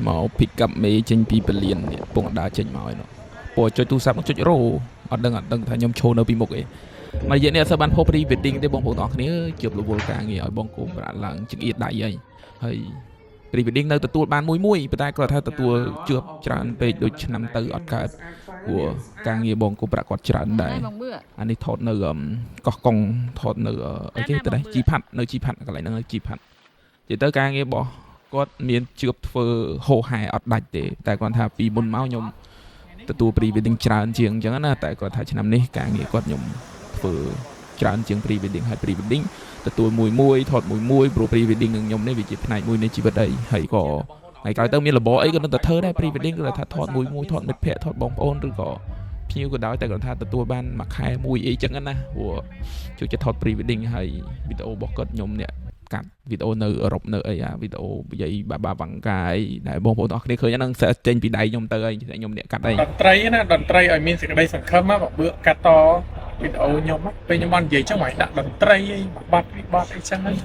មក pick up មេចេញពីពលាននេះពងដើរចេញមកឯនោះពួកចុចទូរស័ព្ទមកចុចរោអត់ដឹងថាខ្ញុំឈរនៅពីមុខអីមករយៈនេះអត់សូវបានផុស pre wedding ទេបងប្អូនទាំងអស់គ្នាជឿរវល់ការងារឲ្យបងគោប្រាក់ឡើងចង្អៀតដៃហើយ pre wedding នៅទទួលបានមួយប៉ុន្តែគាត់ថាទទួលជួបច្រើនពេកដូចឆ្នាំទៅអត់កើតព្រោះការងារបងគោប្រាក់គាត់ច្រើនដែរអានេះថតនៅកោះកុងថតនៅអីគេទៅដែរជីផាត់នៅជីផាត់កន្លែងហ្នឹងនៅជីផាត់និយាយទៅការងាររបស់គាត់មានជឿបធ្វើហោហែអត់ដាច់ទេតែគាត់ថាពីមុនមកខ្ញុំទទួល pre wedding ច្រើនជាងអញ្ចឹងណាតែគាត់ថាឆ្នាំនេះការងារគាត់ខ្ញុំធ្វើច្រើនជាង pre wedding ហើយ pre wedding ទទួលមួយថតមួយព្រោះ pre wedding នឹងខ្ញុំនេះវាជាផ្នែកមួយនៃជីវិតអីហើយក៏ថ្ងៃក្រោយទៅមានរបរអីក៏នឹងទៅធ្វើដែរ pre wedding គឺថាថតមួយថតមិត្តភ័ក្តិថតបងប្អូនឬក៏ភ្ញៀវក៏ដោយតែគាត់ថាទទួលបានមួយខែមួយអីចឹងណាព្រោះជួយចិត្តថត pre wedding ហើយវីដេអូរបស់គាត់ខ្ញុំនេះកាត់វីដេអូនៅអឺរ៉ុបនៅអីវីដេអូនិយាយបាវង្កាយដែលបងប្អូនអរគ្នាឃើញហ្នឹងចេញពីដៃខ្ញុំទៅហើយខ្ញុំអ្នកកាត់អីតន្ត្រីណាតន្ត្រីឲ្យមានសេចក្តីសង្ឃឹមមកបើកាត់តវីដេអូខ្ញុំពេលខ្ញុំបាននិយាយចឹងមកដាក់តន្ត្រីអីបាត់អីចឹងហ្នឹង